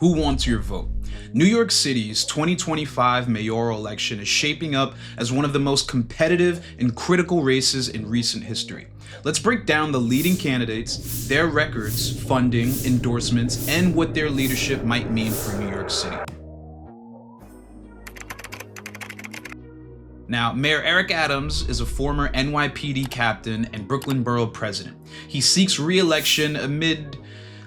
Who wants your vote? New York City's 2025 mayoral election is shaping up as one of the most competitive and critical races in recent history. Let's break down the leading candidates, their records, funding, endorsements, and what their leadership might mean for New York City. Now, Mayor Eric Adams is a former NYPD captain and Brooklyn Borough president. He seeks re-election amid,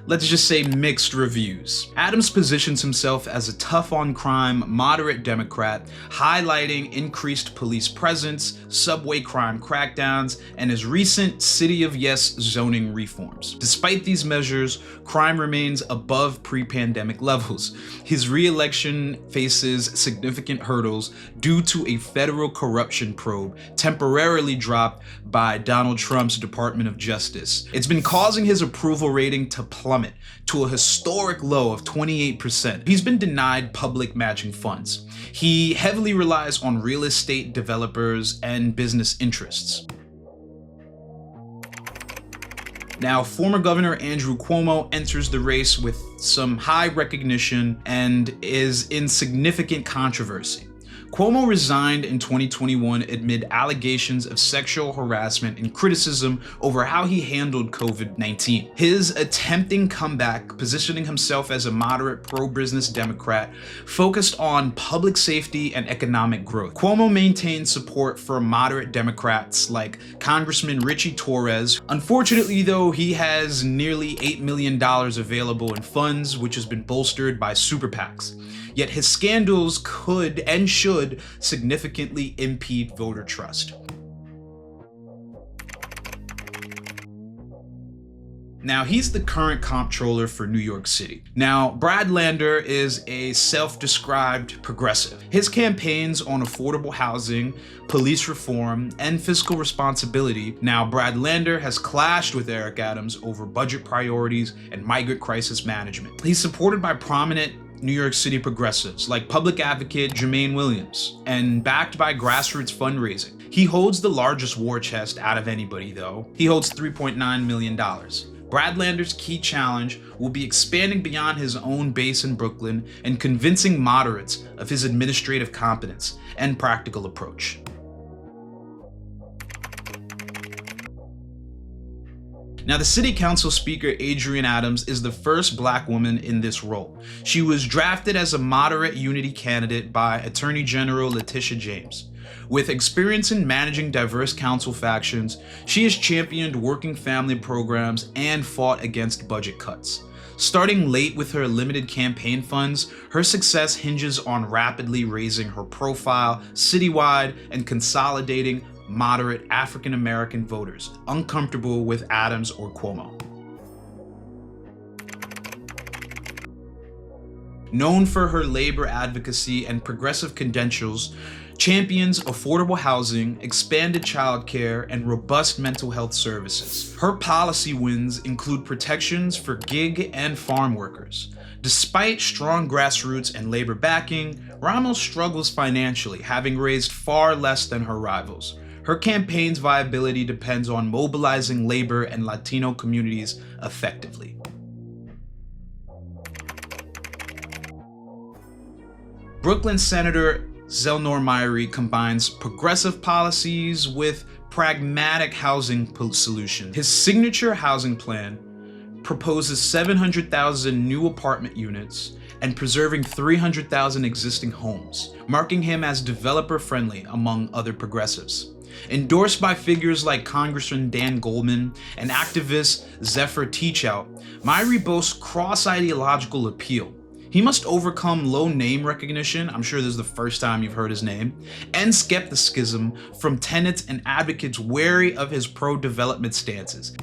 let's just say, mixed reviews. Adams positions himself as a tough-on-crime, moderate Democrat, highlighting increased police presence, subway crime crackdowns, and his recent City of Yes zoning reforms. Despite these measures, crime remains above pre-pandemic levels. His re-election faces significant hurdles due to a federal corruption probe temporarily dropped by Donald Trump's Department of Justice. It's been causing his approval rating to plummet to a historic low of 28%. He's been denied public matching funds. He heavily relies on real estate developers and business interests. Now, former Governor Andrew Cuomo enters the race with some high recognition and is in significant controversy. Cuomo resigned in 2021 amid allegations of sexual harassment and criticism over how he handled COVID-19. His attempting comeback, positioning himself as a moderate pro-business Democrat, focused on public safety and economic growth. Cuomo maintained support for moderate Democrats like Congressman Richie Torres. Unfortunately, though, he has nearly $8 million available in funds, which has been bolstered by super PACs. Yet his scandals could and should significantly impede voter trust. Now, he's the current comptroller for New York City. Now, Brad Lander is a self-described progressive. His campaigns on affordable housing, police reform, and fiscal responsibility. Now, Brad Lander has clashed with Eric Adams over budget priorities and migrant crisis management. He's supported by prominent New York City progressives like public advocate Jermaine Williams and backed by grassroots fundraising. He holds the largest war chest out of anybody, though. He holds $3.9 million. Brad Lander's key challenge will be expanding beyond his own base in Brooklyn and convincing moderates of his administrative competence and practical approach. Now, the City Council Speaker, Adrienne Adams, is the first Black woman in this role. She was drafted as a moderate unity candidate by Attorney General Letitia James. With experience in managing diverse council factions, she has championed working family programs and fought against budget cuts. Starting late with her limited campaign funds, her success hinges on rapidly raising her profile citywide and consolidating moderate African-American voters uncomfortable with Adams or Cuomo. Known for her labor advocacy and progressive credentials, champions affordable housing, expanded childcare, and robust mental health services. Her policy wins include protections for gig and farm workers. Despite strong grassroots and labor backing, Ramos struggles financially, having raised far less than her rivals. Her campaign's viability depends on mobilizing labor and Latino communities effectively. Brooklyn Senator Zelnor Myrie combines progressive policies with pragmatic housing solutions. His signature housing plan proposes 700,000 new apartment units and preserving 300,000 existing homes, marking him as developer-friendly among other progressives. Endorsed by figures like Congressman Dan Goldman and activist Zephyr Teachout, Myrie boasts cross-ideological appeal. He must overcome low name recognition, I'm sure this is the first time you've heard his name, and skepticism from tenants and advocates wary of his pro-development stances.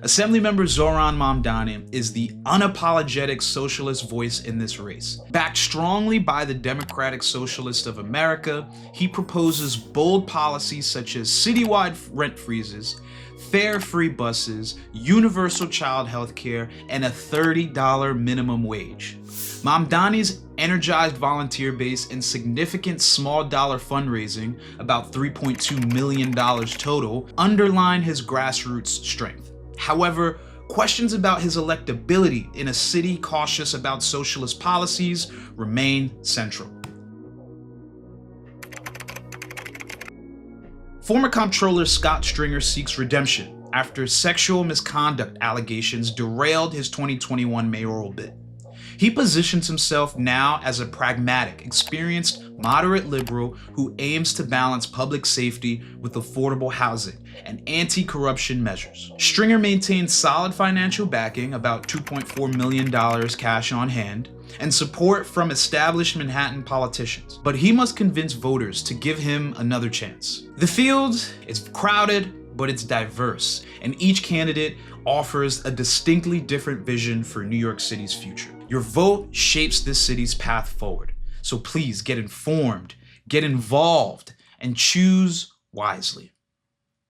Assemblymember Zohran Mamdani is the unapologetic socialist voice in this race. Backed strongly by the Democratic Socialists of America, he proposes bold policies such as citywide rent freezes, fare-free buses, universal child health care, and a $30 minimum wage. Mamdani's energized volunteer base and significant small dollar fundraising, about $3.2 million total, underline his grassroots strength. However, questions about his electability in a city cautious about socialist policies remain central. Former Comptroller Scott Stringer seeks redemption after sexual misconduct allegations derailed his 2021 mayoral bid. He positions himself now as a pragmatic, experienced, moderate liberal who aims to balance public safety with affordable housing and anti-corruption measures. Stringer maintains solid financial backing, about $2.4 million cash on hand, and support from established Manhattan politicians. But he must convince voters to give him another chance. The field is crowded, but it's diverse, and each candidate offers a distinctly different vision for New York City's future. Your vote shapes this city's path forward. So please get informed, get involved, and choose wisely.